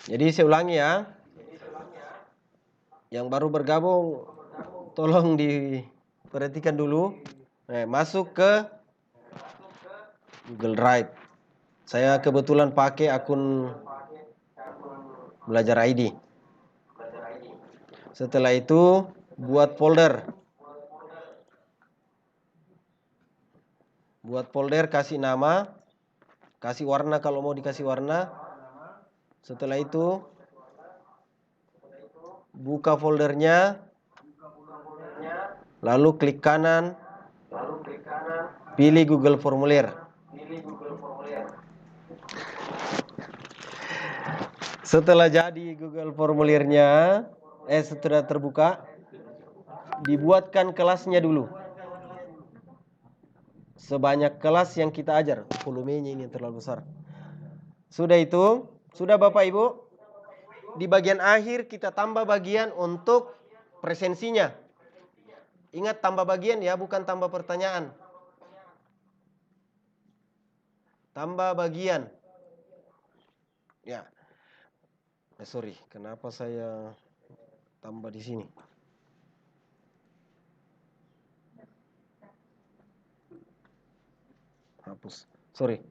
Jadi saya ulangi ya. Yang baru bergabung tolong diperhatikan dulu. Masuk ke Google Drive. Saya kebetulan pakai akun Belajar ID. Setelah itu buat folder. Buat folder, kasih nama, kasih warna kalau mau dikasih warna. Setelah itu buka foldernya, lalu klik kanan, pilih Google Formulir. Setelah jadi Google Formulirnya, setelah terbuka, dibuatkan kelasnya dulu. Sebanyak kelas yang kita ajar. Volumenya ini terlalu besar. Sudah itu, sudah Bapak Ibu? Di bagian akhir kita tambah bagian untuk presensinya. Ingat tambah bagian ya, bukan tambah pertanyaan. Tambah bagian. Ya. Sorry, kenapa saya tambah di sini? Hapus. Sorry.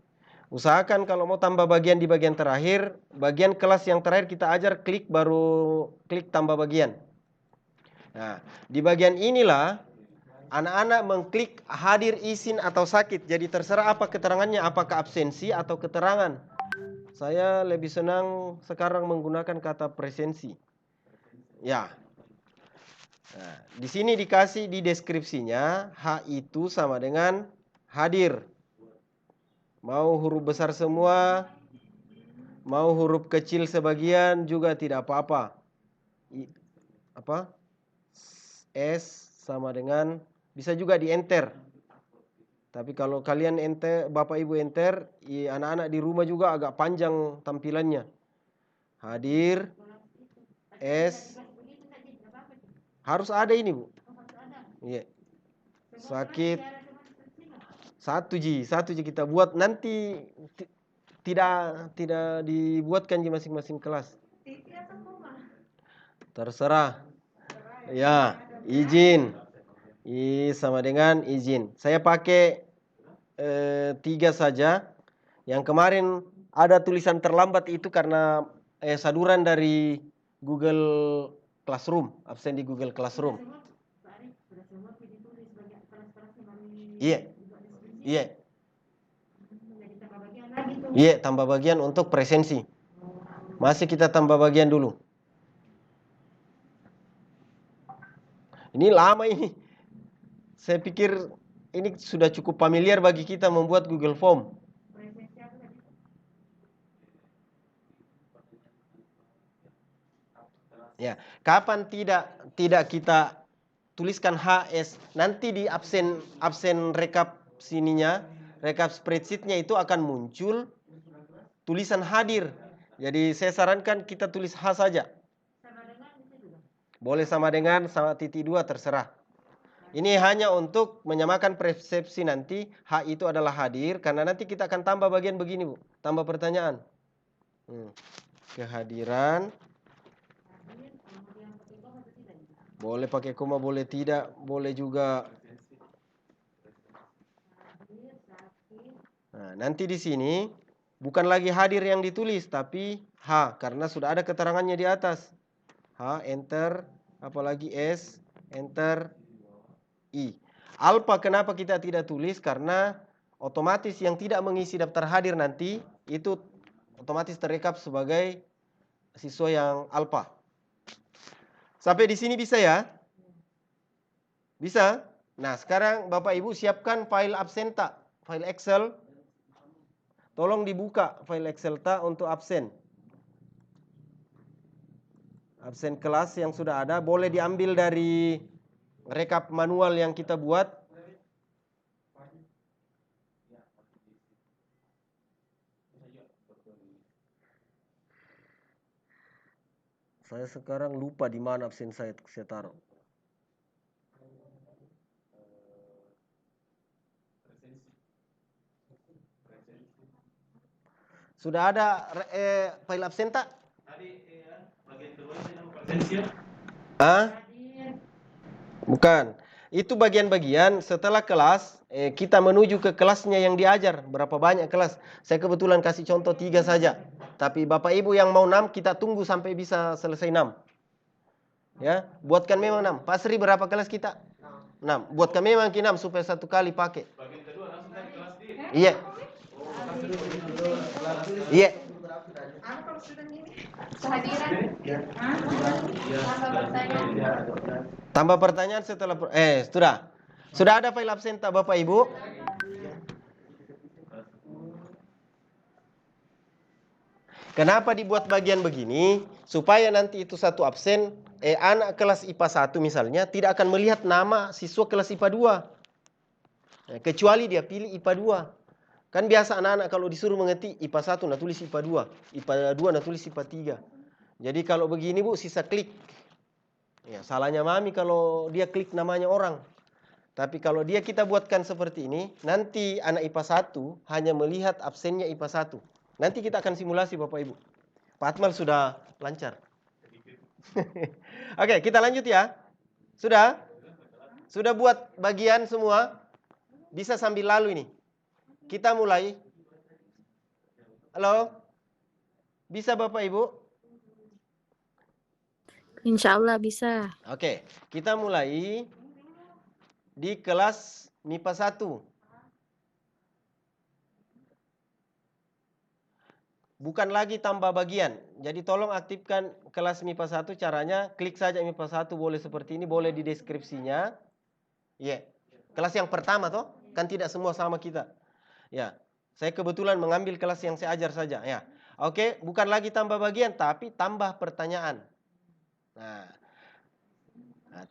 Usahakan kalau mau tambah bagian di bagian terakhir, bagian kelas yang terakhir kita ajar, klik baru klik tambah bagian. Nah, di bagian inilah anak-anak mengklik hadir, izin, atau sakit. Jadi terserah apa keterangannya, apakah absensi atau keterangan. Saya lebih senang sekarang menggunakan kata presensi. Ya. Nah, di sini dikasih di deskripsinya, H itu sama dengan hadir. Mau huruf besar semua, mau huruf kecil sebagian juga tidak apa-apa. S sama dengan, bisa juga di enter. Tapi kalau kalian enter, Bapak Ibu enter, anak-anak di rumah juga agak panjang tampilannya. Hadir, S, harus ada ini Bu. Iya. Sakit. Satu ji kita buat, nanti tidak dibuatkan di masing-masing kelas. Terserah. Ya, izin. Sama dengan izin. Saya pakai 3 saja. Yang kemarin ada tulisan terlambat itu karena saduran dari Google Classroom, absen di Google Classroom. Iya. Iya. Iya, tambah bagian untuk presensi. Masih kita tambah bagian dulu. Ini lama ini. Saya pikir ini sudah cukup familiar bagi kita membuat Google Form. Ya, kapan tidak kita tuliskan HS, nanti di absen rekap sininya, rekap spreadsheetnya itu akan muncul tulisan hadir. Jadi saya sarankan kita tulis H saja. Boleh sama dengan, sama titik 2 terserah. Ini hanya untuk menyamakan persepsi nanti. H itu adalah hadir, karena nanti kita akan tambah bagian begini Bu, tambah pertanyaan. Kehadiran. Boleh pakai koma, boleh tidak, boleh juga. Nah, nanti di sini bukan lagi hadir yang ditulis, tapi H, karena sudah ada keterangannya di atas. H, enter, apalagi S, enter, I. Alpha kenapa kita tidak tulis? Karena otomatis yang tidak mengisi daftar hadir nanti, itu otomatis terekap sebagai siswa yang alpha. Sampai di sini bisa ya? Bisa? Nah, sekarang Bapak Ibu siapkan file absenta, file Excel. Tolong dibuka file Excelta untuk absen. Absen kelas yang sudah ada, boleh diambil dari rekap manual yang kita buat. Saya sekarang lupa di mana absen saya taruh. Sudah ada file absen tak? Ah? Bukan. Itu bagian-bagian setelah kelas, kita menuju ke kelasnya yang diajar. Berapa banyak kelas? Saya kebetulan kasih contoh 3 saja. Tapi Bapak Ibu yang mau 6, kita tunggu sampai bisa selesai 6. Ya, buatkan memang 6. Pak Sri berapa kelas kita? 6. Buatkan memang 6 supaya satu kali pakai. Iya. Iya. Tambah pertanyaan setelah sudah ada file absen tak Bapak Ibu? Kenapa dibuat bagian begini? Supaya nanti itu satu absen, anak kelas IPA 1 misalnya tidak akan melihat nama siswa kelas IPA 2. Kecuali dia pilih IPA 2. Kan biasa anak-anak kalau disuruh mengetik IPA 1 nah tulis IPA 2, IPA 2 nah tulis IPA 3. Jadi kalau begini Bu sisa klik. Ya, salahnya Mami kalau dia klik namanya orang. Tapi kalau dia kita buatkan seperti ini, nanti anak IPA 1 hanya melihat absennya IPA 1. Nanti kita akan simulasi Bapak Ibu. Pak Atmal sudah lancar. Oke, kita lanjut ya. Sudah? Sudah buat bagian semua? Bisa sambil lalu ini. Kita mulai. Halo? Bisa Bapak Ibu? Insya Allah bisa. Oke, kita mulai di kelas MIPA 1. Bukan lagi tambah bagian. Jadi tolong aktifkan kelas MIPA 1, caranya klik saja MIPA 1, boleh seperti ini, boleh di deskripsinya. Iya. Kelas yang pertama toh, kan tidak semua sama kita. Ya. Saya kebetulan mengambil kelas yang saya ajar saja, ya. Oke, bukan lagi tambah bagian tapi tambah pertanyaan. Nah,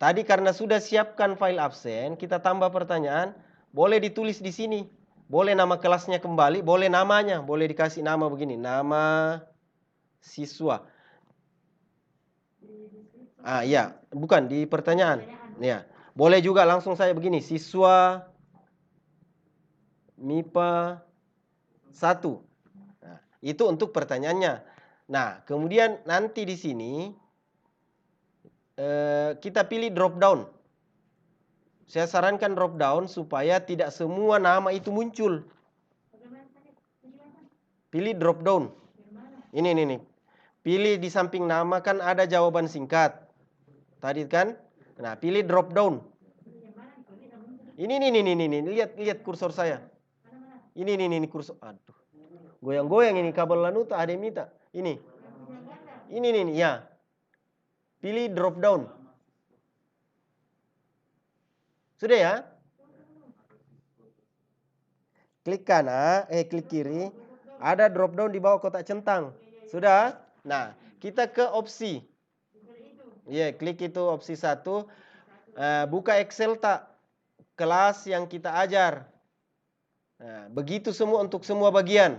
tadi karena sudah siapkan file absen, kita tambah pertanyaan, boleh ditulis di sini. Boleh nama kelasnya kembali, boleh namanya, boleh dikasih nama begini, nama siswa. Iya, bukan di pertanyaan. Ya, boleh juga langsung saya begini, siswa MIPA 1. Nah, itu untuk pertanyaannya. Nah, kemudian nanti di sini kita pilih drop down. Saya sarankan drop down supaya tidak semua nama itu muncul. Pilih drop down. Ini. Pilih di samping nama kan ada jawaban singkat. Tadi kan? Nah, pilih drop down. Ini. Lihat kursor saya. Ini kursor. Aduh. Goyang-goyang ini kabel lanuta ada yang minta. Ini. Ini ya. Pilih drop down. Sudah ya? Klik kanan, klik kiri. Ada drop down di bawah kotak centang. Sudah? Nah, kita ke opsi. Iya, klik itu opsi 1. Buka Excel tak? Kelas yang kita ajar. Nah, begitu semua untuk semua bagian.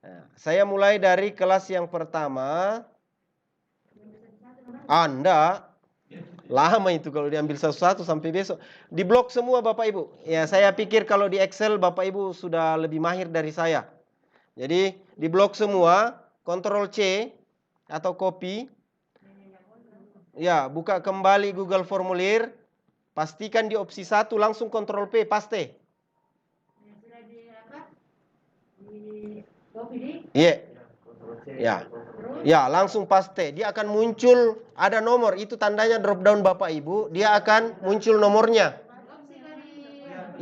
Nah, saya mulai dari kelas yang pertama. Anda lama itu kalau diambil satu-satu sampai besok. Di blok semua Bapak Ibu. Ya, saya pikir kalau di Excel Bapak Ibu sudah lebih mahir dari saya. Jadi di blok semua, Ctrl C atau copy. Ya, buka kembali Google Formulir. Pastikan di opsi 1 langsung Ctrl P, paste. Iya. Ya. Ya, langsung paste. Dia akan muncul ada nomor, itu tandanya drop down Bapak Ibu, dia akan muncul nomornya.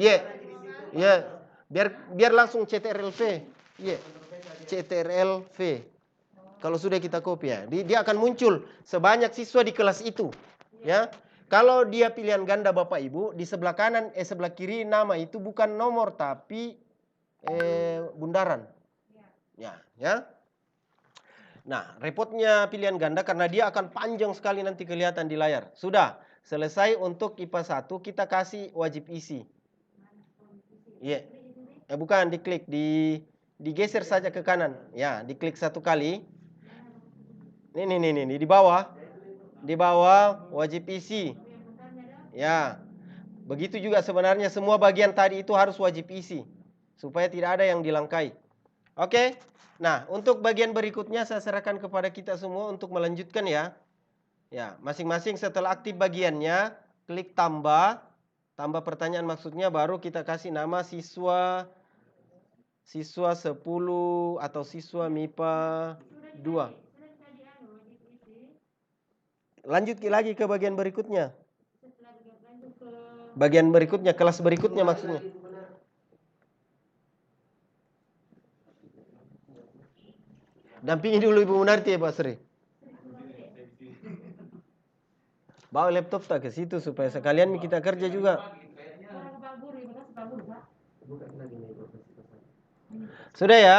Iya. Iya. Biar langsung CTRL-V. Iya. CTRL-V. Kalau sudah kita copy ya, dia akan muncul sebanyak siswa di kelas itu, ya. Kalau dia pilihan ganda Bapak Ibu, di sebelah kanan sebelah kiri nama itu bukan nomor tapi bundaran. Ya. Nah, repotnya pilihan ganda karena dia akan panjang sekali nanti kelihatan di layar. Sudah, selesai untuk IPA 1, kita kasih wajib isi. Iya. Bukan, diklik, digeser saja ke kanan. Ya, diklik satu kali. Ini di bawah. Di bawah wajib isi. Ya. Begitu juga sebenarnya semua bagian tadi itu harus wajib isi supaya tidak ada yang dilangkai. Oke. Nah, untuk bagian berikutnya saya serahkan kepada kita semua untuk melanjutkan ya. Ya, masing-masing setelah aktif bagiannya, klik tambah. Tambah pertanyaan maksudnya baru kita kasih nama siswa 10 atau siswa MIPA 2. Lanjut lagi ke bagian berikutnya. Bagian berikutnya, kelas berikutnya maksudnya. Dampingi dulu Ibu Munarti ya Pak Sri. Bawa laptop tak ke situ supaya sekalian kita kerja juga. Sudah ya?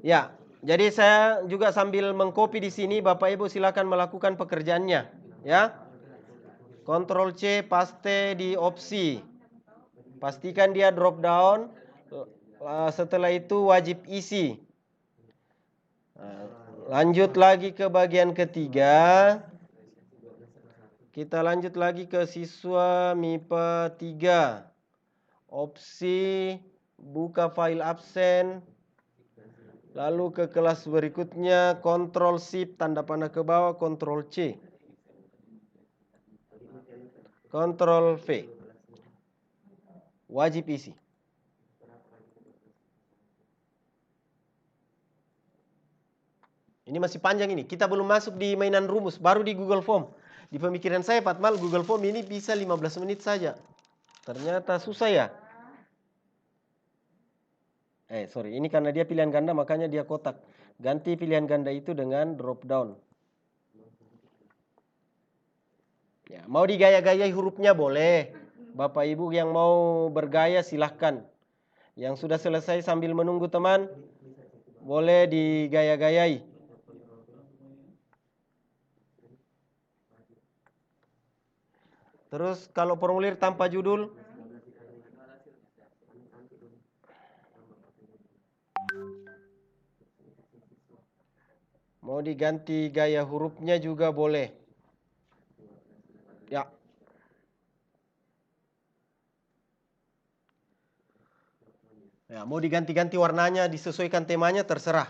Ya, jadi saya juga sambil mengcopy di sini, Bapak Ibu silakan melakukan pekerjaannya, ya. Ctrl C, paste di opsi. Pastikan dia drop down. Setelah itu wajib isi. Lanjut lagi ke bagian ketiga. Kita lanjut lagi ke siswa MIPA 3. Opsi buka file absen. Lalu ke kelas berikutnya, Ctrl Shift tanda panah ke bawah, Ctrl C. Ctrl V. Wajib isi. Ini masih panjang ini. Kita belum masuk di mainan rumus, baru di Google Form. Di pemikiran saya Fatmal, Google Form ini bisa 15 menit saja. Ternyata susah ya. Sorry, ini karena dia pilihan ganda makanya dia kotak. Ganti pilihan ganda itu dengan drop down. Ya, mau digaya-gayai hurufnya boleh. Bapak Ibu yang mau bergaya silahkan. Yang sudah selesai sambil menunggu teman, boleh digaya-gayai. Terus kalau formulir tanpa judul, mau diganti gaya hurufnya juga boleh. Ya. Ya, mau diganti-ganti warnanya, disesuaikan temanya terserah.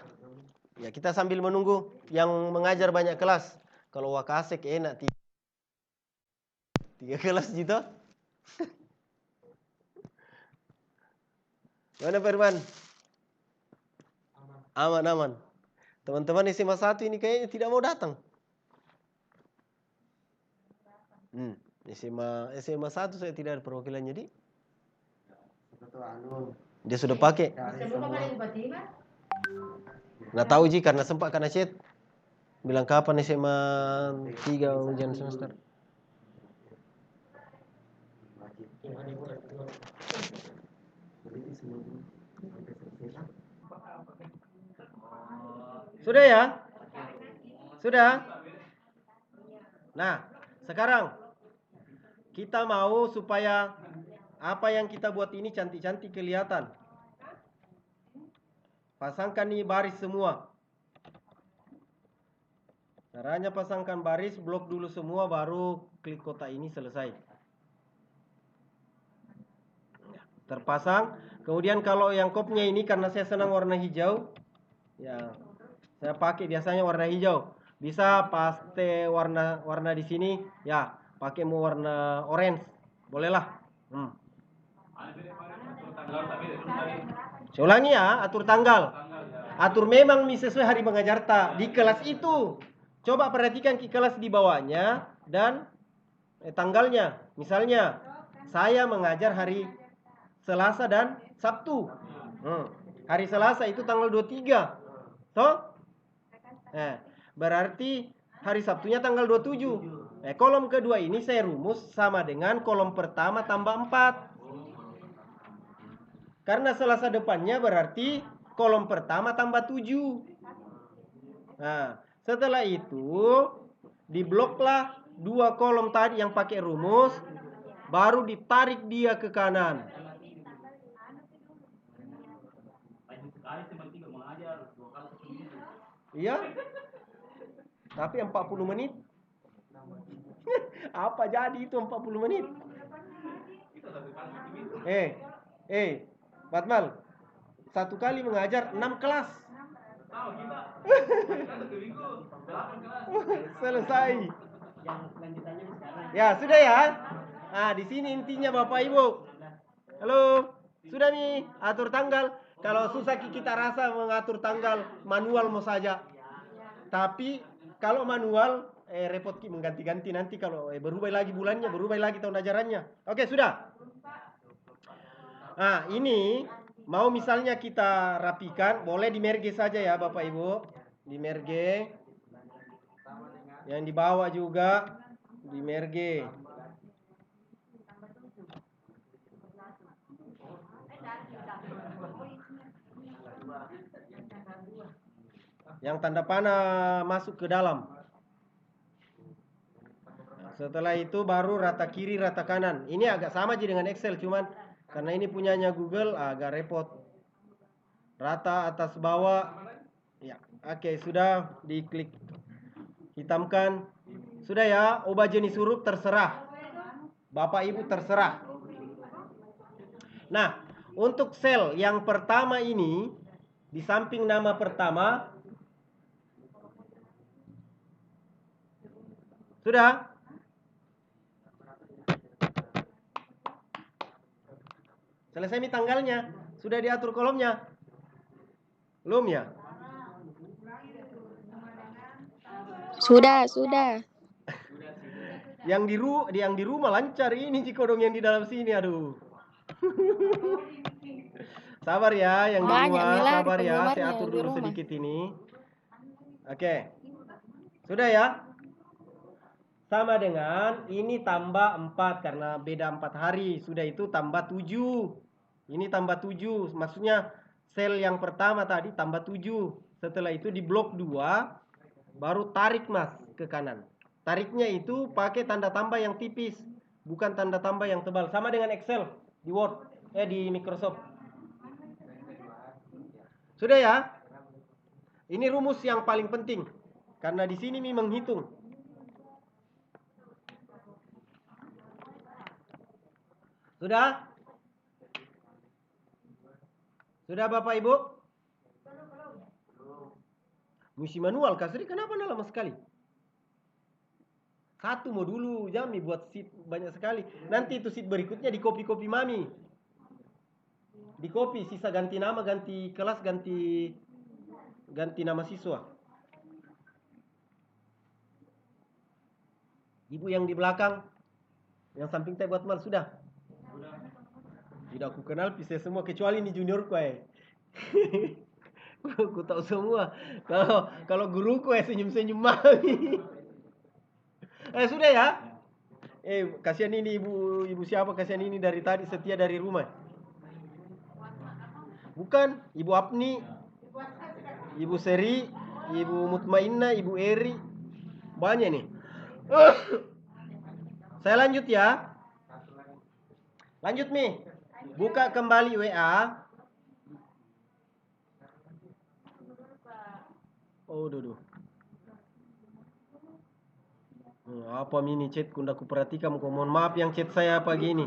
Ya, kita sambil menunggu yang mengajar banyak kelas. Kalau wakasek enak 3 kelas gitu. Mana Firman? Aman. Teman-teman SMA 1 ini kayaknya tidak mau datang. SMA 1 saya tidak ada perwakilan jadi. Dia sudah pakai. Nggak tahu Ji karena sempat karena chat. Bilang kapan SMA 3 ujian semester. Sudah ya? Sudah? Nah, sekarang kita mau supaya apa yang kita buat ini cantik-cantik kelihatan. Pasangkan nih baris semua. Caranya pasangkan baris, blok dulu semua, baru klik kotak ini selesai. Terpasang. Kemudian kalau yang kopnya ini karena saya senang warna hijau, ya saya pakai biasanya warna hijau. Bisa paste warna di sini, ya pakai mau warna orange, bolehlah. Saya ulangi ya, atur tanggal. Atur memang sesuai hari mengajar tak di kelas itu. Coba perhatikan di kelas di bawahnya dan tanggalnya. Misalnya, saya mengajar hari Selasa dan Sabtu. Hari Selasa itu tanggal 23. Toh? Berarti hari Sabtunya tanggal 27. Kolom kedua ini saya rumus sama dengan kolom pertama tambah 4. Karena Selasa depannya berarti kolom pertama tambah 7. Nah, setelah itu dibloklah 2 kolom tadi yang pakai rumus, baru ditarik dia ke kanan. Iya. Tapi 40 menit. Apa jadi itu 40 menit? Batmal, satu kali mengajar 6 kelas. Selesai. Ya, sudah ya. Nah, di sini intinya Bapak Ibu. Halo, sudah nih atur tanggal. Kalau susah kita rasa mengatur tanggal manual mau saja. Tapi kalau manual repot mengganti-ganti nanti kalau berubah lagi bulannya, berubah lagi tahun ajarannya. Oke, sudah. Nah, ini mau misalnya kita rapikan, boleh di merge saja ya Bapak Ibu. Di merge. Yang di bawah juga di merge. Yang tanda panah masuk ke dalam. Nah, setelah itu baru rata kiri, rata kanan. Ini agak sama aja dengan Excel, cuman karena ini punyanya Google agak repot. Rata atas bawah. Ya, oke, sudah diklik. Hitamkan. Sudah ya, ubah jenis huruf terserah. Bapak Ibu terserah. Nah, untuk sel yang pertama ini di samping nama pertama sudah. Selesai nih tanggalnya. Sudah diatur kolomnya. Belum ya? Sudah. Yang di rumah lancar ini Cikodong yang di dalam sini, aduh. Sabar ya yang di Banyak rumah, Milari sabar ya. Saya penggemarnya atur di dulu rumah. sedikit ini. Oke. Sudah ya? Sama dengan ini tambah 4 karena beda 4 hari. Sudah itu tambah 7. Ini tambah 7. Maksudnya sel yang pertama tadi tambah 7. Setelah itu di blok 2 baru tarik Mas ke kanan. Tariknya itu pakai tanda tambah yang tipis, bukan tanda tambah yang tebal. Sama dengan Excel di Word, di Microsoft. Sudah ya? Ini rumus yang paling penting karena di sini menghitung. Sudah? Sudah Bapak Ibu? Misi manual, Kasri kenapa lama sekali? Satu mau dulu, Jami buat sheet banyak sekali. Nanti itu sheet berikutnya di copy Mami. Di copy, sisa ganti nama, ganti kelas, ganti nama siswa. Ibu yang di belakang, yang samping teh buat mal sudah. Tidak aku kenal pisah semua kecuali ini juniorku Aku tahu semua. Kalau guruku senyum-senyum Mami. Sudah ya. Kasihan ini ibu siapa? Kasihan ini dari tadi setia dari rumah. Bukan, Ibu Apni, Ibu Seri, Ibu Mutmainna, Ibu Eri. Banyak nih. Saya lanjut ya. Lanjut Mi. Buka kembali WA. Oh, duh. Apa mini chat kunda ku perhatikan, mohon maaf yang chat saya pagi ini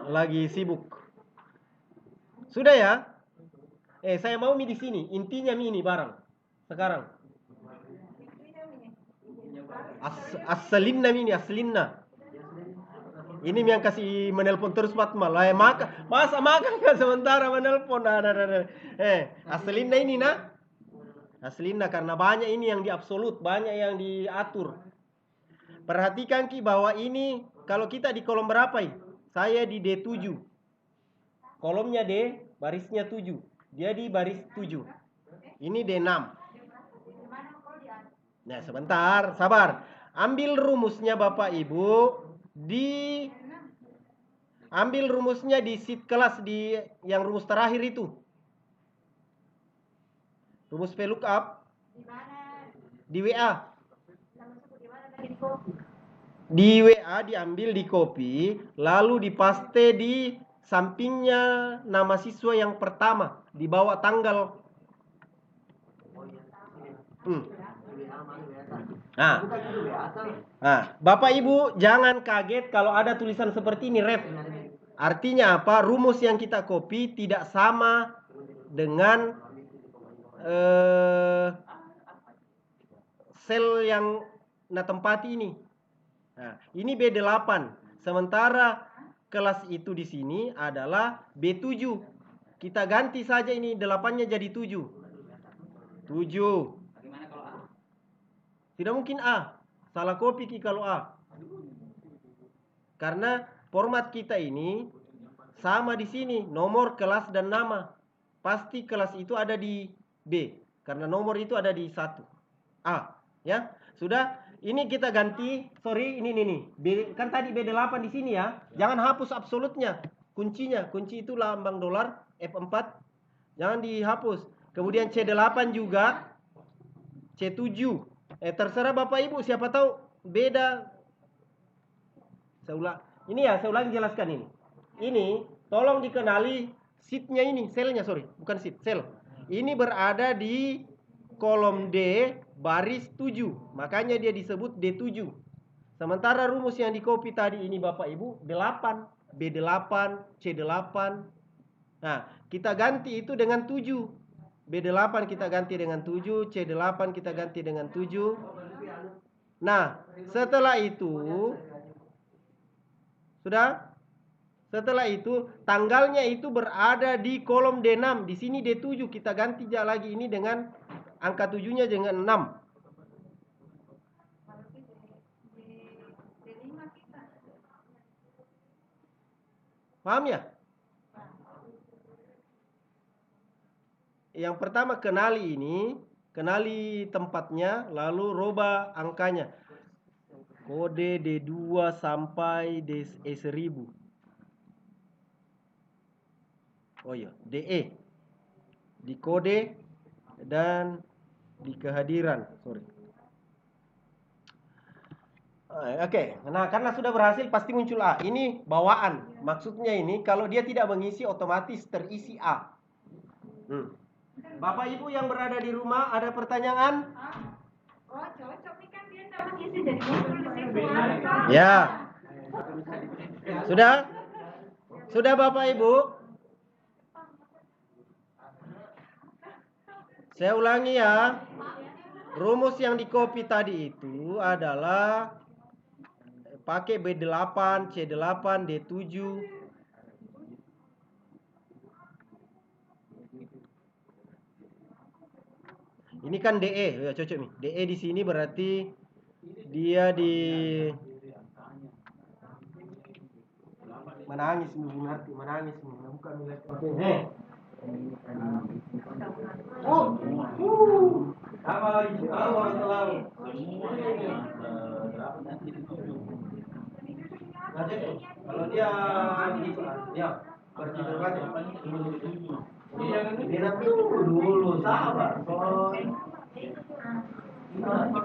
lagi sibuk. Sudah ya? Saya mau Mi di sini. Intinya Mi ini barang sekarang. Aslinna Mi ini, aslinna. Ini yang kasih menelpon terus Fatma. Masa makan kan sementara menelpon. Aslinna ini nah. Aslinna karena banyak ini yang di absolut, banyak yang diatur. Perhatikan Ki bahwa ini kalau kita di kolom berapa ya? Saya di D7. Kolomnya D, barisnya 7. Dia di baris 7. Ini D6. Nah, sebentar, sabar. Ambil rumusnya Bapak Ibu ambil rumusnya di sheet kelas di yang rumus terakhir itu. Rumus VLOOKUP di WA. Di WA diambil, di copy, lalu dipaste di sampingnya nama siswa yang pertama, di bawah tanggal. Nah, Bapak Ibu jangan kaget kalau ada tulisan seperti ini, ref. Artinya apa? Rumus yang kita copy tidak sama dengan sel yang tempati ini. Nah, ini B8. Sementara kelas itu di sini adalah B7. Kita ganti saja ini 8-nya jadi 7. 7. Tidak mungkin A. Salah copy kalau A. Karena format kita ini sama di sini, nomor, kelas, dan nama. Pasti kelas itu ada di B. Karena nomor itu ada di 1. A. Ya, sudah. Ini kita ganti, sorry, ini B, kan tadi B8 di sini ya. Jangan hapus absolutnya. Kuncinya, kunci itu lambang dolar F4. Jangan dihapus. Kemudian C8 juga. C7. Terserah Bapak Ibu, siapa tahu beda. Saya ulangi jelaskan ini. Ini tolong dikenali sheet-nya ini, selnya, sorry, bukan sheet, sel. Ini berada di kolom D baris 7. Makanya dia disebut D7. Sementara rumus yang di copy tadi ini Bapak Ibu 8, B8, C8. Nah, kita ganti itu dengan 7. B8 kita ganti dengan 7, C8 kita ganti dengan 7. Nah, setelah itu sudah? Setelah itu tanggalnya itu berada di kolom D6. Di sini D7 kita ganti lagi ini dengan angka 7-nya dengan 6. Paham ya? Yang pertama kenali ini, kenali tempatnya, lalu rubah angkanya. Kode D2 sampai DE1000. Oh iya, DE. Di kode dan di kehadiran. Sorry. Oke. Nah, karena sudah berhasil pasti muncul A. Ini bawaan. Maksudnya ini kalau dia tidak mengisi otomatis terisi A. Bapak Ibu yang berada di rumah ada pertanyaan? Oh, cocok nih kan dia tidak mengisi jadi muncul di situ. Ya. Sudah? Sudah Bapak Ibu? Saya ulangi ya. Rumus yang di copy tadi itu adalah pakai B8, C8, D7. Ini kan DE, ya cocok nih. DE di sini berarti dia di menangis mengerti, menangis bukan milik. Apa lagi? Kalau dia berarti berbaca. Dia dulu sabar.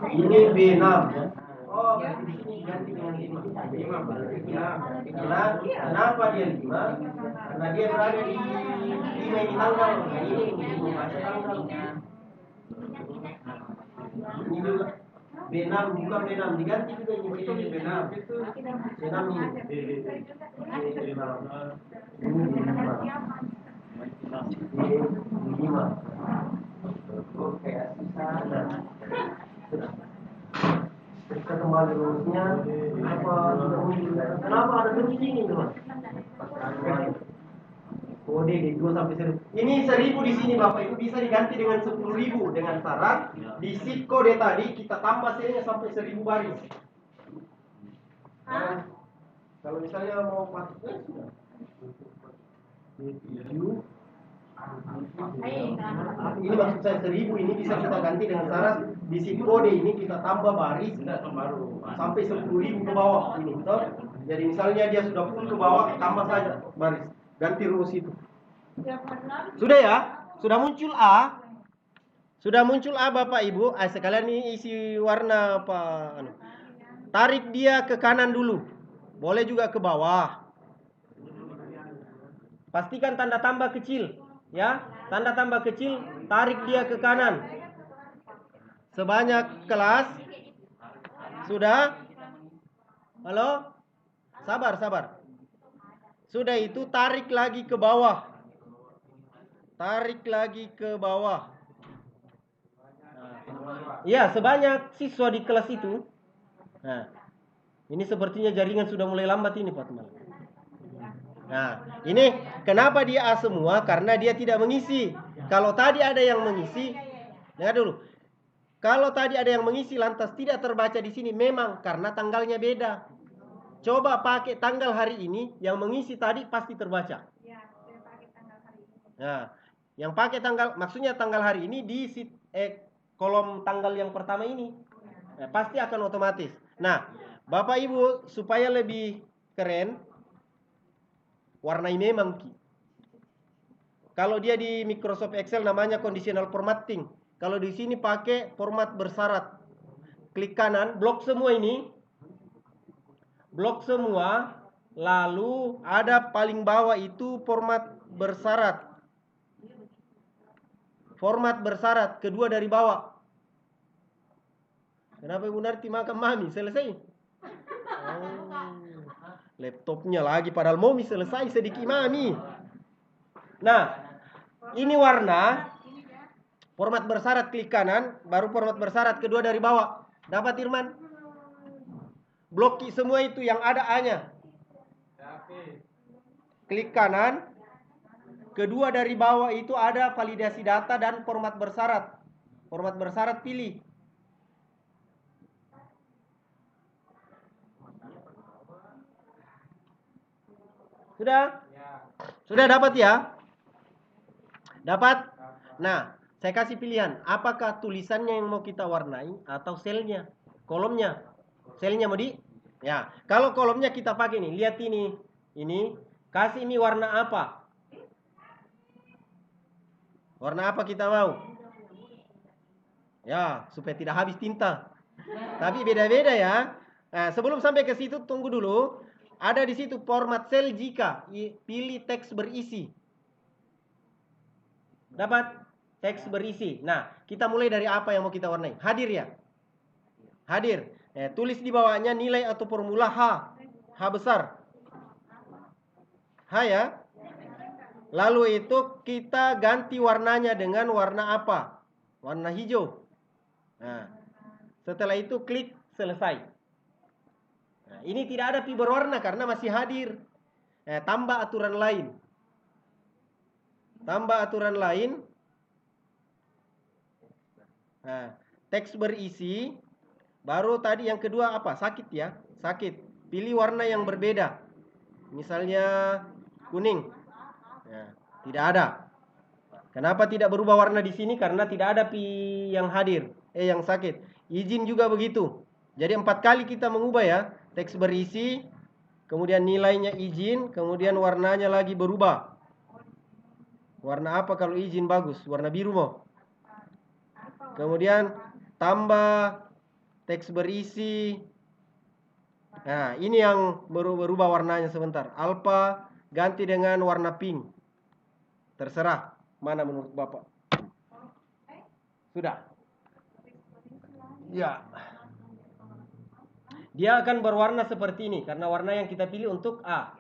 Ini B6. Oh, berarti di sini ganti dengan 5 berarti 5. Kenapa dia 5? Karena dia berada di 5 ini tanggal. Nah, ini membaca tanggal. Ini juga B6 bukan B6 diganti juga ini B6. B6 ini. B5. Oke, kita kembali rumusnya. Kenapa ada terus ini teman? Kode di 2 sampai 1000. Ini 1000 di sini Bapak itu bisa diganti dengan 10.000 dengan syarat di sheet kode tadi kita tambah selnya sampai 1000 baris. Kalau misalnya mau pakai sudah. Ini maksud saya 1000 ini bisa kita ganti dengan syarat di sheet kode ini kita tambah baris sampai 10.000 ke bawah ini, betul? Jadi misalnya dia sudah full ke bawah, tambah saja baris, ganti rumus itu. Sudah ya? Sudah muncul A? Sudah muncul A Bapak Ibu? Sekalian ini isi warna apa? Tarik dia ke kanan dulu. Boleh juga ke bawah. Pastikan tanda tambah kecil. Ya, tanda tambah kecil, tarik dia ke kanan. Sebanyak kelas. Sudah? Halo? Sabar. Sudah itu tarik lagi ke bawah. Tarik lagi ke bawah. Iya, sebanyak siswa di kelas itu. Nah, ini sepertinya jaringan sudah mulai lambat ini, Pak teman. Nah, ini kenapa dia A semua? Karena dia tidak mengisi. Kalau tadi ada yang mengisi, dengar dulu. Kalau tadi ada yang mengisi lantas tidak terbaca di sini, memang karena tanggalnya beda. Coba pakai tanggal hari ini, yang mengisi tadi pasti terbaca. Nah, yang pakai tanggal, maksudnya tanggal hari ini di kolom tanggal yang pertama ini, pasti akan otomatis. Nah, Bapak Ibu supaya lebih keren, warnai memang Ki. Kalau dia di Microsoft Excel namanya conditional formatting. Kalau di sini pakai format bersyarat. Klik kanan, blok semua ini. Blok semua, lalu ada paling bawah itu format bersyarat. Format bersyarat, kedua dari bawah. Kenapa Ibu Narti makan mami? Selesai. Laptopnya lagi, padahal mau selesai sedikit mami. Nah, ini warna. Format bersyarat, klik kanan, baru format bersyarat, kedua dari bawah. Dapat Irman? Blok semua itu yang ada A-nya. Klik kanan, kedua dari bawah itu ada validasi data dan format bersyarat. Format bersyarat pilih. Sudah? Sudah dapat ya? Dapat? Nah, saya kasih pilihan. Apakah tulisannya yang mau kita warnai atau selnya? Kolomnya? Selnya mau di? Ya, kalau kolomnya kita pakai nih. Lihat ini. Ini. Kasih ini warna apa? Warna apa kita mau? Ya, supaya tidak habis tinta. Tapi beda-beda ya. Nah, sebelum sampai ke situ tunggu dulu. Ada di situ format sel jika pilih teks berisi. Dapat teks berisi. Nah, kita mulai dari apa yang mau kita warnai? Hadir ya? Hadir. Tulis di bawahnya nilai atau formula H. H besar. H ya. Lalu itu kita ganti warnanya dengan warna apa? Warna hijau. Nah, setelah itu klik selesai. Nah, ini tidak ada pi berwarna karena masih hadir. Tambah aturan lain. Tambah aturan lain. Nah, teks berisi. Baru tadi yang kedua apa? Sakit ya. Sakit. Pilih warna yang berbeda. Misalnya kuning. Ya, tidak ada. Kenapa tidak berubah warna di sini? Karena tidak ada pi yang hadir. Yang sakit. Izin juga begitu. Jadi 4 kali kita mengubah ya. Teks berisi, kemudian nilainya izin, kemudian warnanya lagi berubah. Warna apa kalau izin bagus? Warna biru mau. Kemudian tambah teks berisi. Nah, ini yang berubah warnanya sebentar. Alpha ganti dengan warna pink. Terserah mana menurut Bapak. Sudah. Ya. Dia akan berwarna seperti ini karena warna yang kita pilih untuk A.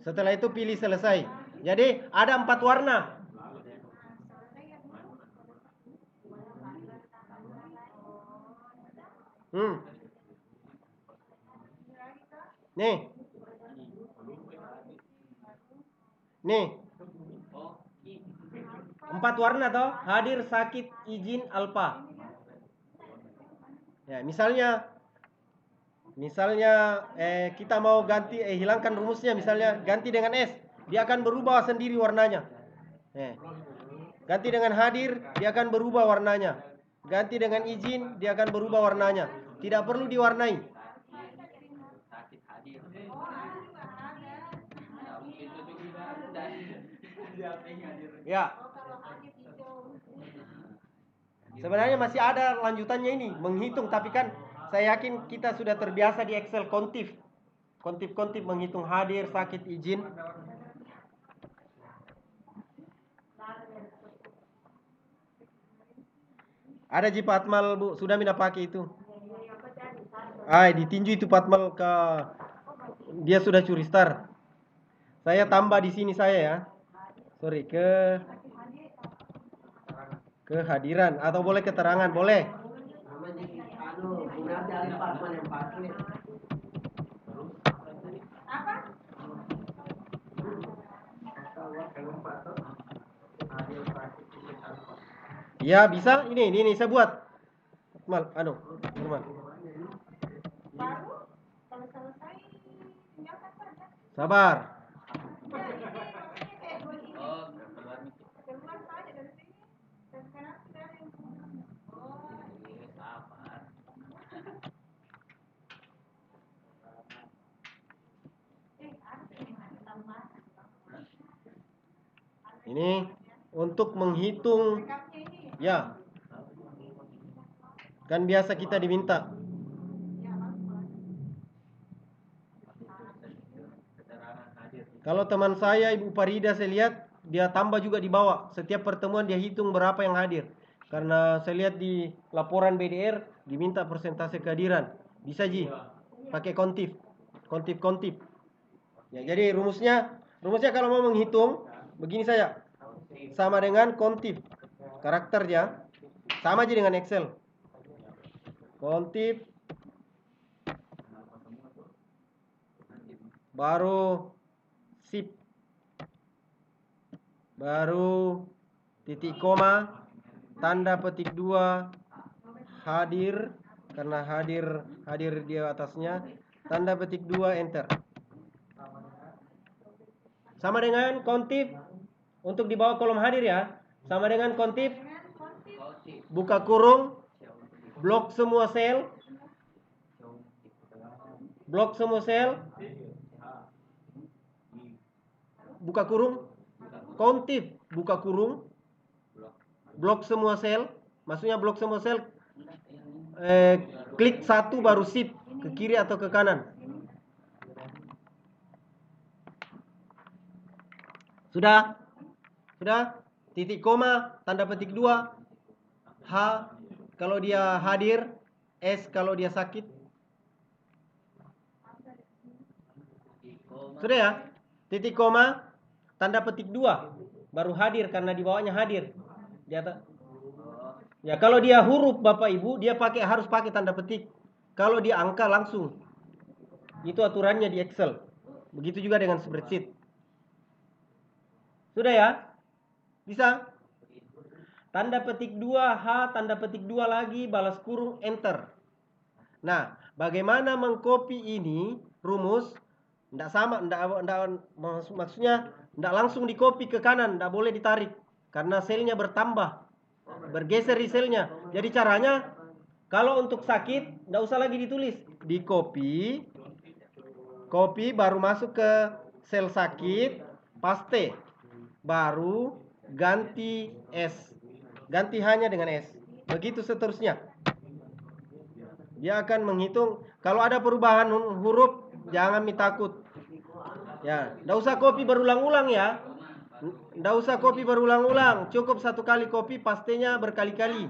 Setelah itu pilih selesai. Jadi ada 4 warna. Nih. Nih. 4 warna toh, hadir, sakit, izin, alpha. Ya, misalnya kita mau ganti hilangkan rumusnya, misalnya ganti dengan S, dia akan berubah sendiri warnanya. Ganti dengan hadir, dia akan berubah warnanya. Ganti dengan izin, dia akan berubah warnanya. Tidak perlu diwarnai. Ya. Sebenarnya masih ada lanjutannya ini, menghitung, tapi kan saya yakin kita sudah terbiasa di Excel kontif. Kontif menghitung hadir, sakit, izin. Ada Ji Patmal Bu, sudah mina pakai itu. Ditinju itu Patmal ke dia sudah curi star. Saya tambah di sini saya ya. Sorry, kehadiran atau boleh keterangan, boleh. Ya bisa, ini saya buat. Mal, normal. Sabar. Ini untuk menghitung, ya. Kan biasa kita diminta. Kalau teman saya Ibu Farida saya lihat dia tambah juga di bawah. Setiap pertemuan dia hitung berapa yang hadir. Karena saya lihat di laporan BDR diminta persentase kehadiran. Bisa Ji, pakai kontif. Kontif. Ya, jadi rumusnya kalau mau menghitung begini saja. Sama dengan kontif. Karakternya sama aja dengan Excel. Kontif baru sip, baru titik koma, tanda petik 2, hadir, karena hadir di atasnya, tanda petik 2, enter. Sama dengan kontif untuk di bawah kolom hadir ya, sama dengan kontif, buka kurung, blok semua sel, buka kurung, kontif, buka kurung, blok semua sel, maksudnya blok semua sel, klik 1 baru shift ke kiri atau ke kanan. Sudah? Titik koma, tanda petik 2, H kalau dia hadir, S kalau dia sakit. Sudah ya? Titik koma, tanda petik 2 baru hadir karena di bawahnya hadir. Di atas. Ya, kalau dia huruf Bapak Ibu, dia harus pakai tanda petik. Kalau dia angka langsung. Itu aturannya di Excel. Begitu juga dengan spreadsheet. Sudah ya? Bisa? Tanda petik 2, tanda petik 2 lagi, balas kurung, enter. Nah, bagaimana mengcopy ini rumus? Tidak sama, maksudnya tidak langsung di copy ke kanan, tidak boleh ditarik. Karena selnya bertambah, bergeser di selnya. Jadi caranya, kalau untuk sakit, tidak usah lagi ditulis. Di copy baru masuk ke sel sakit, paste. Baru ganti S. Ganti hanya dengan S. Begitu seterusnya. Dia akan menghitung. Kalau ada perubahan huruf, jangan takut. Ya, tidak usah copy berulang-ulang ya. Tidak usah copy berulang-ulang. Cukup satu kali copy, pastenya berkali-kali.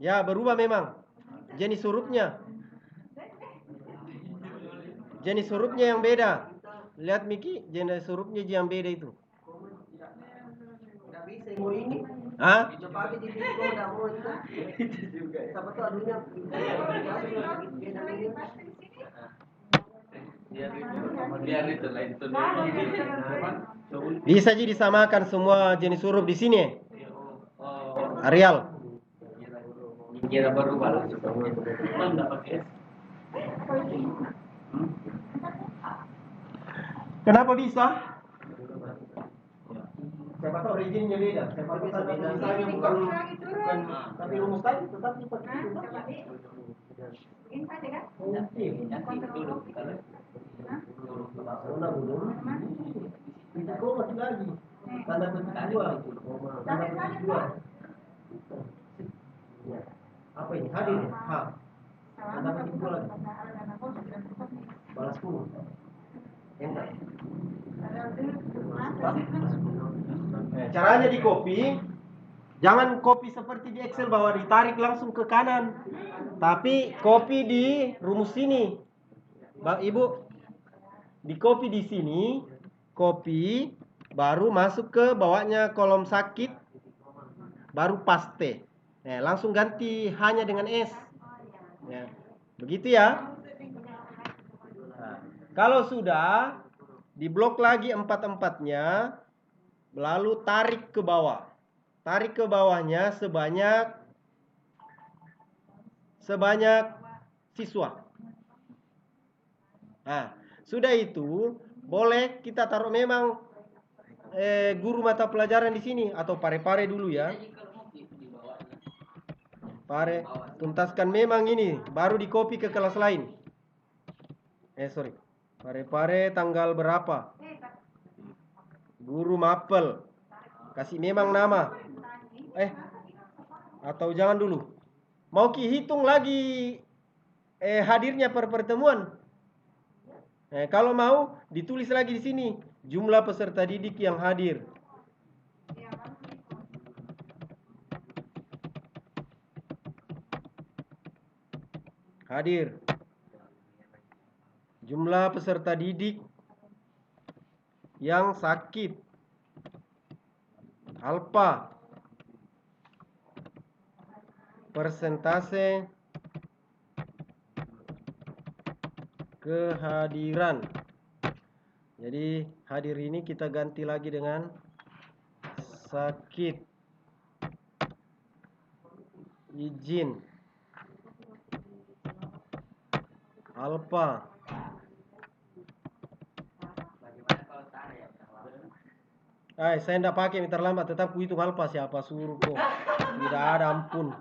Ya, berubah memang. Jenis hurufnya yang beda. Lihat Miki, jenis hurufnya yang beda itu. Hah? Bisa jadi disamakan semua jenis huruf di sini. Arial. Kenapa bisa? Siapa tahu originnya beda. Siapa tahu misalnya bukan tapi rumus tadi tetap seperti itu. Itu kok masih lagi. Tanda petik 2. Tanda petik 2. Apa ini? Hadir. H. Tanda petik 2 lagi. Balas kurung. Enter. Caranya di copy, Jangan copy seperti di Excel bahwa ditarik langsung ke kanan. Tapi copy di rumus sini. Ibu, di copy di sini, copy baru masuk ke bawahnya kolom sakit, baru paste. Nah, langsung ganti hanya dengan S. Ya. Begitu ya. Nah, kalau sudah diblok lagi empat-empatnya, lalu tarik ke bawah. Tarik ke bawahnya sebanyak siswa. Nah, sudah itu boleh kita taruh memang guru mata pelajaran di sini atau pare-pare dulu ya. Pare, tuntaskan memang ini, baru di copy ke kelas lain. Sorry. Pare-pare tanggal berapa? Guru mapel. Kasih memang nama. Atau jangan dulu. Mau hitung lagi hadirnya per pertemuan. Kalau mau ditulis lagi di sini jumlah peserta didik yang hadir. Hadir. Jumlah peserta didik yang sakit. Alfa. Persentase kehadiran. Jadi hadir ini kita ganti lagi dengan sakit. Izin. Alfa. Saya tidak pakai meter lambat, tetap hitung alfa, siapa suruh kok. Tidak ada, ampun.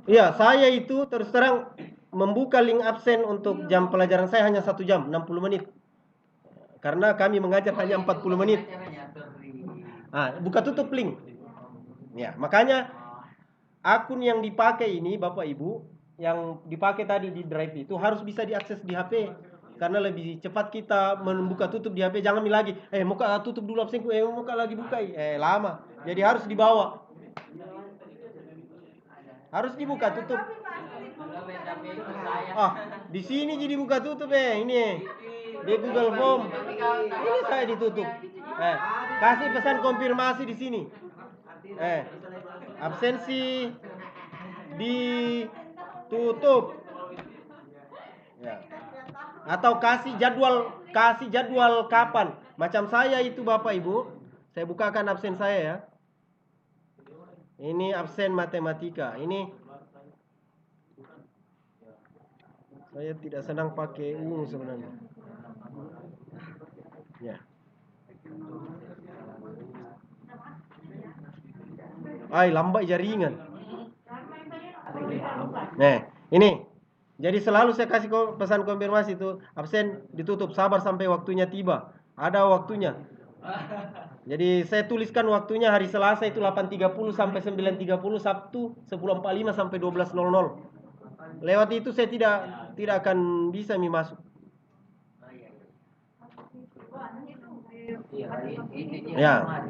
Iya, saya itu terus terang membuka link absen untuk jam pelajaran saya hanya 1 jam, 60 menit. Karena kami mengajar hanya 40 menit. Buka tutup link. Ya, makanya akun yang dipakai ini Bapak Ibu, yang dipakai tadi di drive itu harus bisa diakses di HP. Karena lebih cepat kita membuka tutup di HP. Jangan lagi, muka tutup dulu absenku, muka lagi buka. Lama. Jadi harus dibawa. Harus dibuka tutup. Di sini jadi buka tutup ini. Di Google Form. Ini saya ditutup. Kasih pesan konfirmasi di sini. Absensi ditutup. Ya. Atau kasih jadwal kapan. Macam saya itu Bapak Ibu, saya bukakan absen saya ya. Ini absen matematika. Ini saya tidak senang pakai ungu sebenarnya. Ya. Lambat jaringan. Nah, ini. Jadi selalu saya kasih pesan konfirmasi itu, absen ditutup, sabar sampai waktunya tiba. Ada waktunya. Jadi saya tuliskan waktunya hari Selasa itu 8.30 sampai 9.30, Sabtu 10.45 sampai 12.00. Lewat itu saya tidak akan bisa masuk. Ya,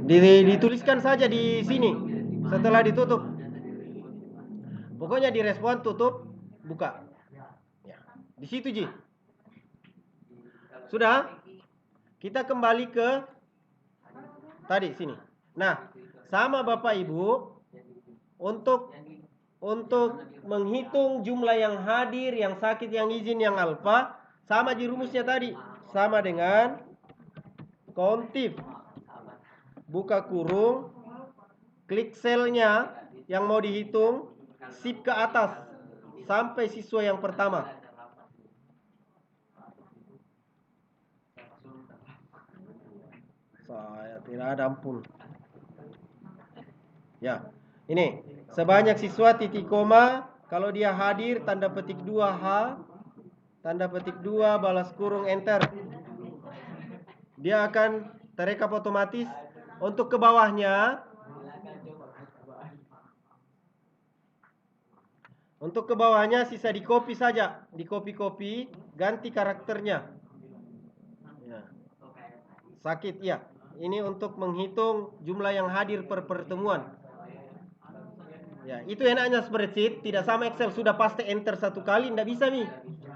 dituliskan saja di sini setelah ditutup. Pokoknya direspon, tutup, buka. Ya, di situ Ji. Sudah? Kita kembali ke tadi sini. Nah, sama Bapak Ibu, untuk menghitung jumlah yang hadir, yang sakit, yang izin, yang alfa, sama di rumusnya tadi, sama dengan kontif. Buka kurung, klik selnya yang mau dihitung, shift ke atas sampai siswa yang pertama. Saya tidak ada, ampun. Ya, ini sebanyak siswa titik koma, kalau dia hadir tanda petik 2H, tanda petik 2 balas kurung enter. Dia akan terekap otomatis. Untuk ke bawahnya, sisa di copy saja, di copy, ganti karakternya. Ya. Sakit, ya. Ini untuk menghitung jumlah yang hadir per pertemuan. Ya, itu enaknya spreadsheet, tidak sama Excel, sudah paste enter satu kali, tidak bisa nih.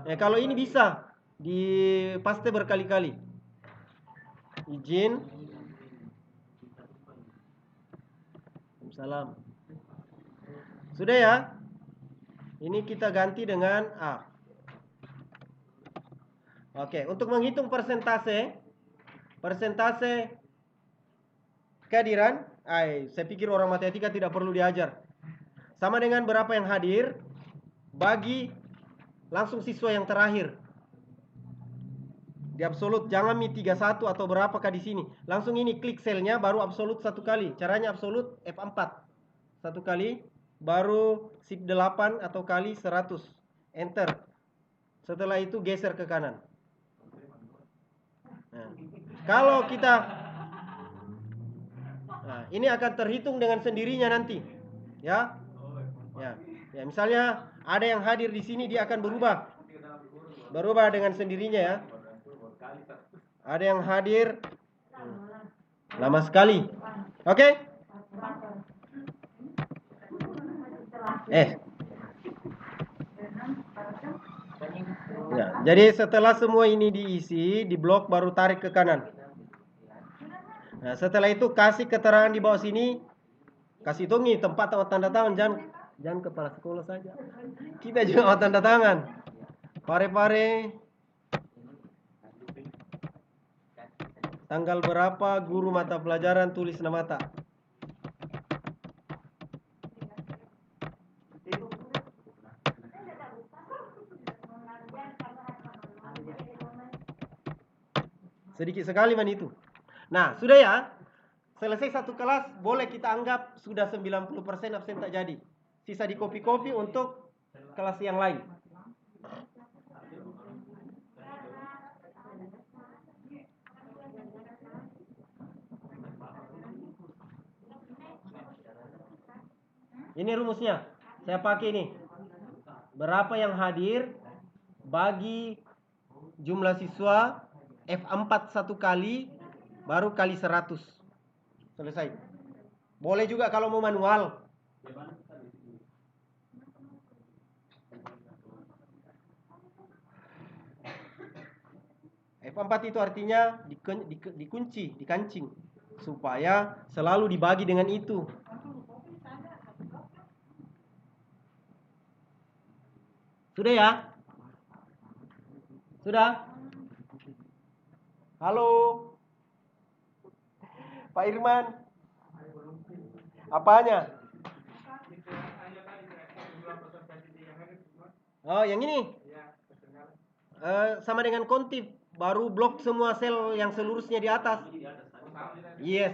Ya, kalau ini bisa dipaste berkali-kali. Izin. Salam. Sudah ya? Ini kita ganti dengan A. Oke, untuk menghitung persentase kehadiran, saya pikir orang matematika tidak perlu diajar. Sama dengan berapa yang hadir bagi langsung siswa yang terakhir. Di absolut, jangan mi 31 atau berapakah di sini. Langsung ini klik selnya baru absolut satu kali. Caranya absolut F4. Satu kali baru shift 8 atau kali 100. Enter. Setelah itu geser ke kanan. Nah, kalau kita ini akan terhitung dengan sendirinya nanti. Ya. Ya, misalnya ada yang hadir di sini, dia akan berubah. Berubah dengan sendirinya ya. Ada yang hadir lama sekali. Oke? Ya, jadi setelah semua ini diisi, di blok baru tarik ke kanan. Nah, setelah itu kasih keterangan di bawah sini. Kasih hitung nih tempat tanda tangan, jangan kepala sekolah saja. Kita juga mau tanda tangan. Pare-pare. Tanggal berapa guru mata pelajaran tulis nama tak. Sedikit sekali man itu. Nah, sudah ya. Selesai satu kelas, boleh kita anggap sudah 90% absen tak jadi. Sisa di copy-copy untuk kelas yang lain. Ini rumusnya. Saya pakai ini. Berapa yang hadir bagi jumlah siswa F4 satu kali baru kali 100. Selesai. Boleh juga kalau mau manual. F4 itu artinya dikunci, dikancing. Supaya selalu dibagi dengan itu. Sudah ya? Sudah? Halo? Pak Irman? Apanya? Oh, yang ini? Sama dengan kontif. Baru blok semua sel yang seluruhnya di atas. Yes.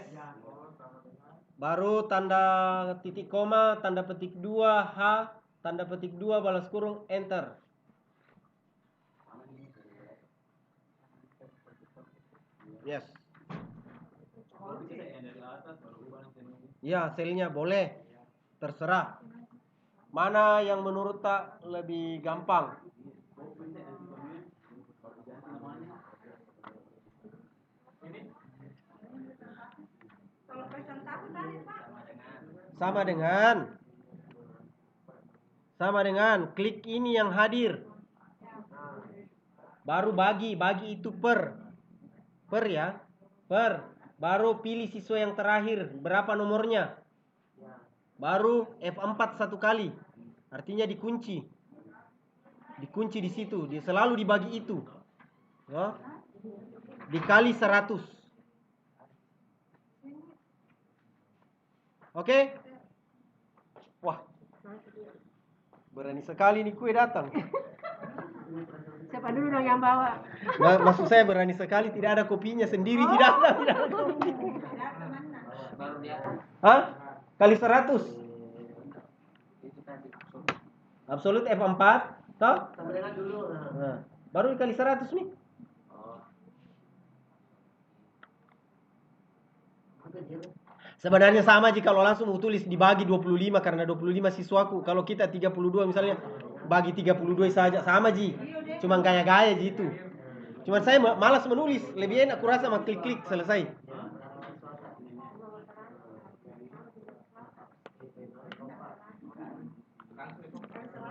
Baru tanda titik koma, tanda petik 2, H, tanda petik 2, balas kurung, enter. Yes. Ya, selnya boleh. Terserah. Mana yang menurut tak lebih gampang? Sama dengan klik ini yang hadir. Baru bagi itu per ya. Baru pilih siswa yang terakhir, berapa nomornya? Baru F4 satu kali. Artinya dikunci. Dikunci di situ, dia selalu dibagi itu. Ya. Dikali 100. Oke? Wah. Berani sekali nih kue datang. Siapa dulu dong yang bawa? Nah, maksud saya berani sekali, tidak ada kopinya sendiri, tidak ada kopi. Hah? Kali 100. Absolut F4, toh? Nah, baru dikali 100 nih. Sebenarnya sama jika kalau langsung mau tulis dibagi 25 karena 25 siswaku. Kalau kita 32 misalnya bagi 32 saja sama ji. Cuma gaya-gaya gitu. Cuman saya malas menulis, lebih enak kurasa sama klik-klik selesai.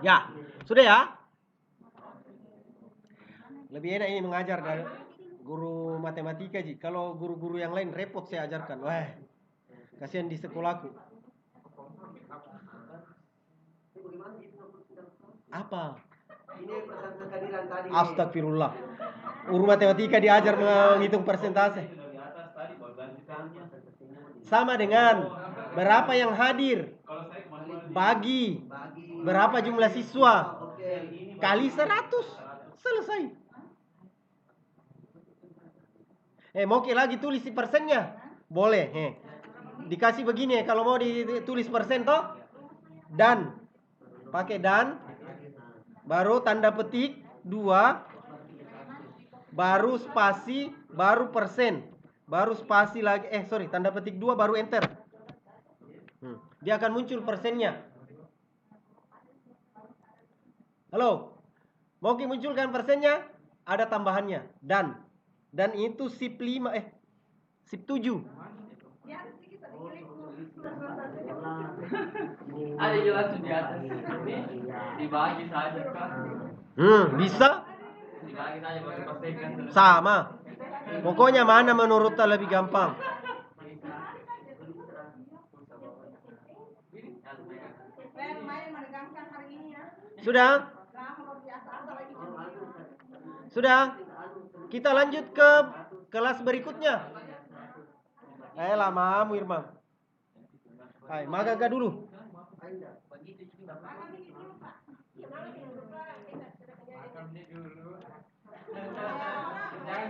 Ya, sudah ya? Lebih enak ini mengajar dari guru matematika, Ji. Kalau guru-guru yang lain repot saya ajarkan. Wah, kasihan di sekolahku. Apa? Astagfirullah. Guru matematika diajar menghitung persentase. Sama dengan berapa yang hadir, bagi berapa jumlah siswa, kali 100. Selesai. Mau lagi tulis di persennya? Boleh. Dikasih begini kalau mau ditulis persen toh, dan pakai dan, baru tanda petik 2, baru spasi, baru persen, baru spasi lagi, tanda petik 2 baru enter. Dia akan muncul persennya. Halo, mau munculkan persennya, ada tambahannya dan itu sip 5 sip 7. Ada jelas di atas. Dibagi saja kan. Bisa. Dibagi saja bagi pastikan. Sama. Pokoknya mana menurut tak lebih gampang? Sudah? Sudah? Kita lanjut ke kelas berikutnya. Lama Irman. Hai, maga dulu.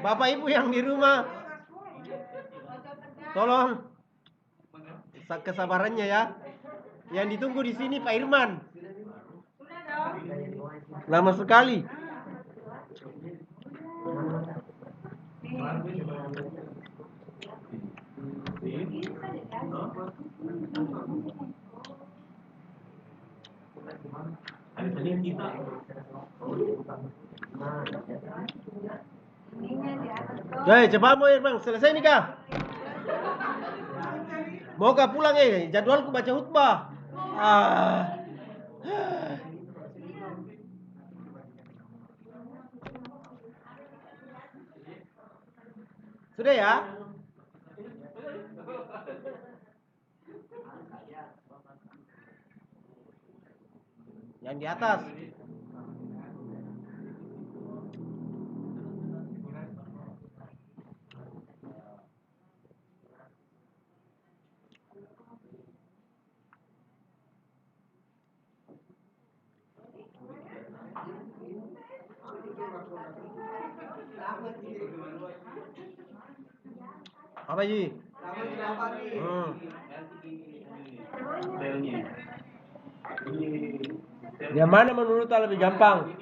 Bapak Ibu yang di rumah, tolong kesabarannya ya. Yang ditunggu di sini Pak Irman. Lama sekali. Cepat mau Irman, selesai nih kah? Mau kah pulang jadwalku baca khutbah. Sudah ya? Yang di atas. Apa Ji? Yang mana menurut anda lebih gampang?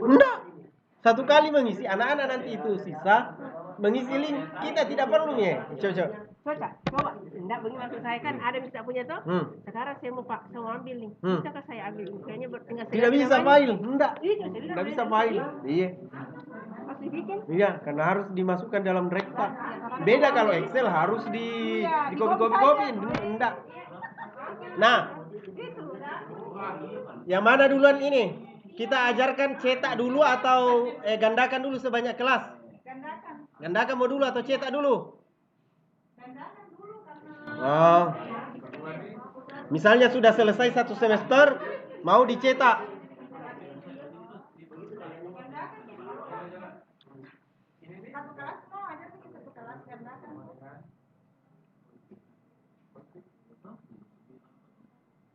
Enggak. Satu kali mengisi, anak-anak nanti itu sisa mengisi link. Kita tidak perlu Coba. Enggak, begini maksud saya kan ada bisa punya tuh. Sekarang saya mau ambil nih. Bisakah saya ambil? Kayaknya tinggal tidak bisa file. Enggak bisa file. Iya. Masih bikin? Iya, karena harus dimasukkan dalam rekta. Beda kalau Excel harus di copy. Enggak. Nah, yang mana duluan ini? Kita ajarkan cetak dulu atau gandakan dulu sebanyak kelas? Gandakan mau dulu atau cetak dulu? Gandakan dulu karena... Misalnya sudah selesai 1 semester, mau dicetak.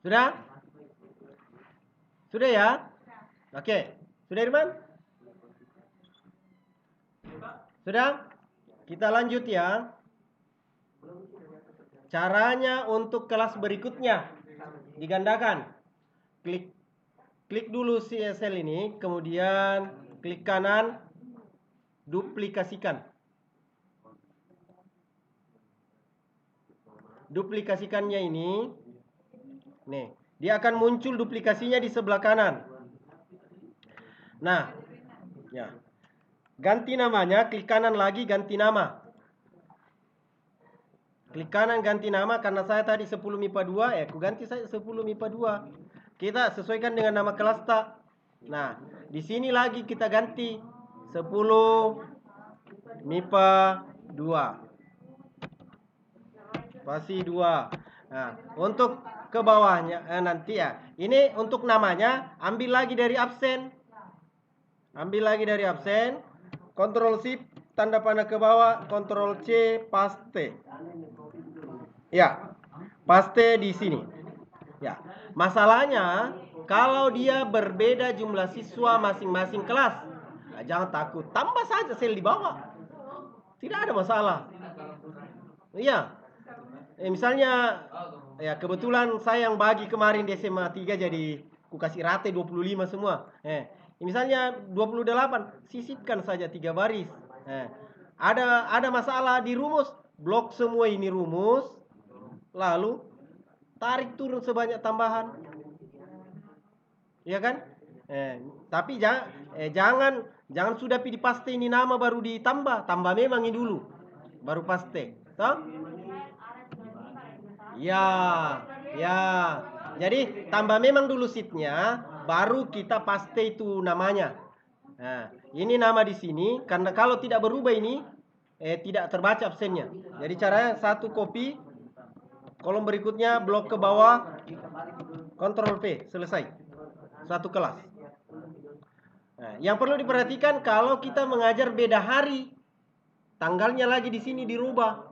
Sudah? Sudah ya? Oke. Sudah Irman? Sudah? Kita lanjut ya. Caranya untuk kelas berikutnya digandakan. Klik dulu sel ini, kemudian klik kanan, duplikasikan. Duplikasikannya ini, nih, dia akan muncul duplikasinya di sebelah kanan. Nah, ya. Ganti namanya, klik kanan lagi, ganti nama. Klik kanan ganti nama, karena saya tadi 10 MIPA 2, ya aku ganti saya 10 MIPA 2. Kita sesuaikan dengan nama kelas tak. Nah, di sini lagi kita ganti 10 MIPA 2. Spasi 2. Nah, untuk ke bawahnya nanti ya. Ini untuk namanya ambil lagi dari absen. Ambil lagi dari absen. Ctrl Shift tanda panah ke bawah, Ctrl C, paste. Ya. Paste di sini. Ya. Masalahnya kalau dia berbeda jumlah siswa masing-masing kelas. Nah, jangan takut, tambah saja sel di bawah. Tidak ada masalah. Iya. Misalnya ya kebetulan saya yang bagi kemarin di SMA 3 jadi ku kasih rate 25 semua. Misalnya 28, sisipkan saja 3 baris. Ada masalah di rumus, blok semua ini rumus, lalu tarik turun sebanyak tambahan. Iya kan? Tapi jangan sudah pilih paste ini nama baru ditambah, tambah memang ini dulu, baru paste. Toh? Ya, ya. Jadi tambah memang dulu sheetnya, baru kita paste itu namanya. Nah, ini nama di sini, karena kalau tidak berubah ini, tidak terbaca absennya. Jadi caranya satu copy, kolom berikutnya blok ke bawah, Ctrl V, selesai. Satu kelas. Nah, yang perlu diperhatikan kalau kita mengajar beda hari, tanggalnya lagi di sini dirubah.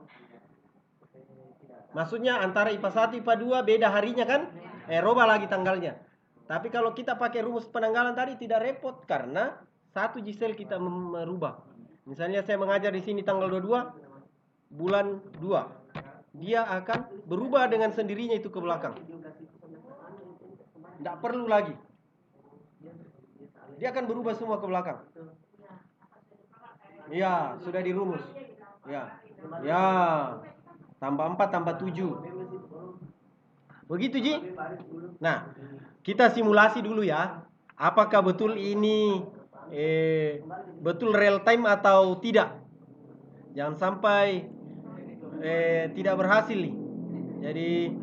Maksudnya antara IPA 1 IPA 2 beda harinya kan? Rubah lagi tanggalnya. Tapi kalau kita pakai rumus penanggalan tadi tidak repot karena satu Gisel kita merubah. Misalnya saya mengajar di sini tanggal 22 bulan 2. Dia akan berubah dengan sendirinya itu ke belakang. Tidak perlu lagi. Dia akan berubah semua ke belakang. Ya, sudah dirumus. Ya. Ya. Tambah 4, tambah 7. Begitu, Ji? Nah, kita simulasi dulu ya. Apakah betul ini betul real time atau tidak? Jangan sampai tidak berhasil nih. Jadi,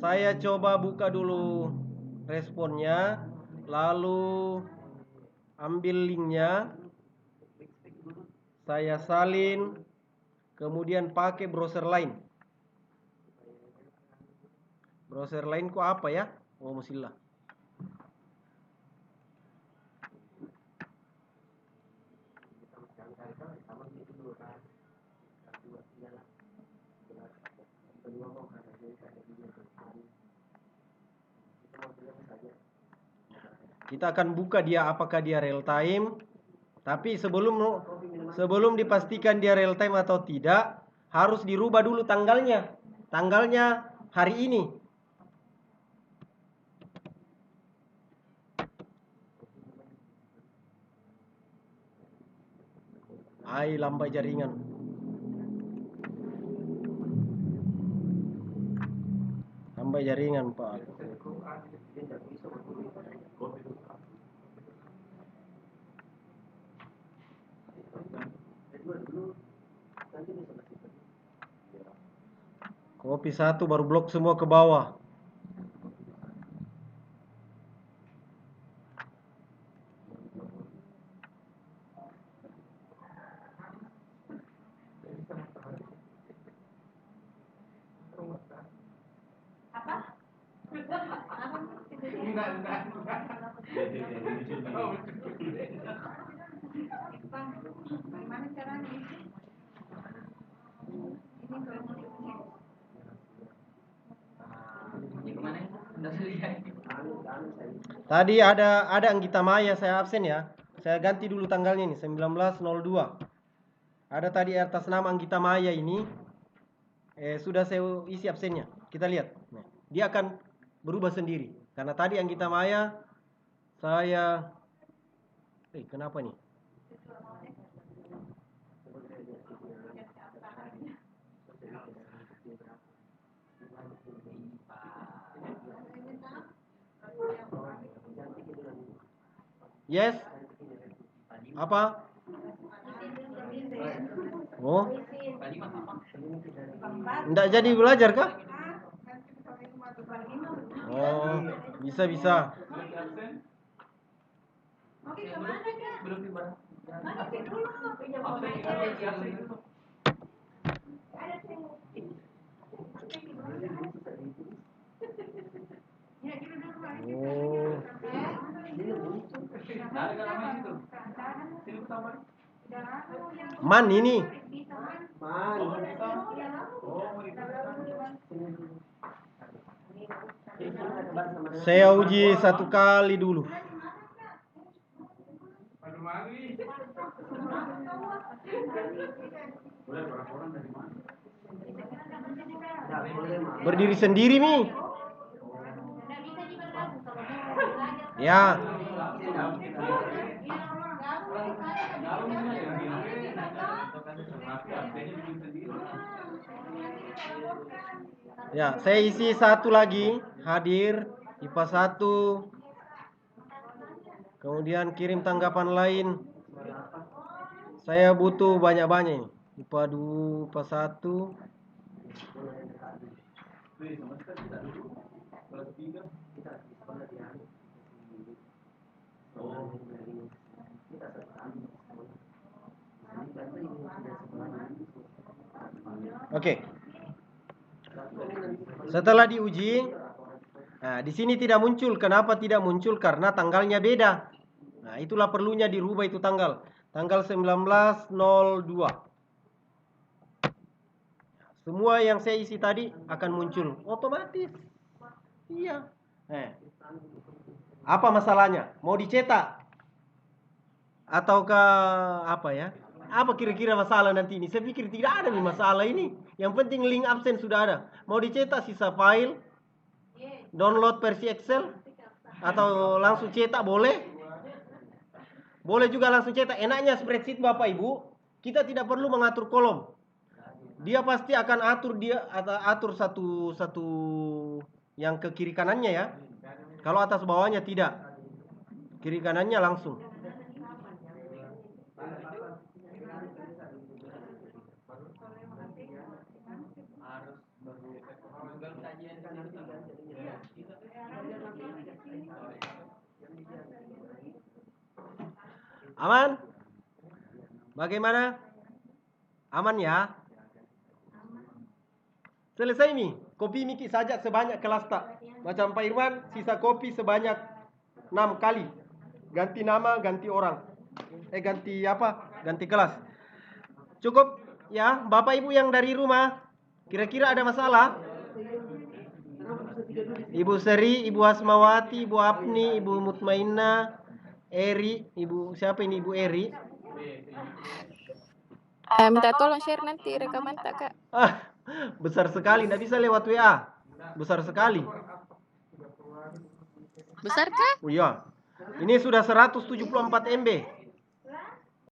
saya coba buka dulu responnya. Lalu, ambil linknya. Saya salin. Kemudian pakai browser lain. Browser lain kok apa ya? Oh, Mozilla. Kita akan buka dia apakah dia real time. Tapi sebelum dipastikan dia real time atau tidak, harus dirubah dulu tanggalnya. Tanggalnya hari ini. Lambai jaringan. Lambai jaringan, Pak. Copy satu baru blok semua ke bawah. Tadi ada Anggita Maya saya absen ya. Saya ganti dulu tanggalnya nih 19.02. Ada tadi atas nama Anggita Maya ini sudah saya isi absennya. Kita lihat. Nah, dia akan berubah sendiri. Karena tadi Anggita Maya saya kenapa nih? Yes. Apa? Oh. Enggak jadi belajar kah? Oh, bisa. Oh. Man ini. Saya uji 1 kali dulu. Berdiri sendiri nih. Ya. Ya, saya isi 1 lagi, hadir IPA 1. Kemudian kirim tanggapan lain. Saya butuh banyak-banyak ini. IPA 2, IPA 1. Oke. Setelah diuji, nah di sini tidak muncul. Kenapa tidak muncul? Karena tanggalnya beda. Nah, itulah perlunya dirubah itu tanggal. Tanggal 19.02. Semua yang saya isi tadi akan muncul otomatis. Iya. Apa masalahnya? Mau dicetak? Ataukah apa ya? Apa kira-kira masalah nanti ini? Saya pikir tidak ada nih masalah ini. Yang penting link absen sudah ada. Mau dicetak sisa file, download versi Excel, atau langsung cetak boleh. Boleh juga langsung cetak. Enaknya spreadsheet Bapak Ibu, kita tidak perlu mengatur kolom. Dia pasti akan atur satu yang ke kiri kanannya ya. Kalau atas bawahnya tidak. Kiri kanannya langsung. Aman? Bagaimana? Aman ya? Selesai nih. Kopi Miki saja sebanyak kelas tak. Macam Pak Irwan, sisa kopi sebanyak 6 kali. Ganti nama, ganti orang. Ganti apa? Ganti kelas. Cukup ya, Bapak Ibu yang dari rumah. Kira-kira ada masalah? Ibu Seri, Ibu Asmawati, Ibu Apni, Ibu Mutmainah, Eri, Ibu siapa ini? Ibu Eri. Minta tolong share nanti rekaman tak Kak? Besar sekali, tidak bisa lewat WA. Besar sekali. Besar kah? Oh iya. Ini sudah 174 MB.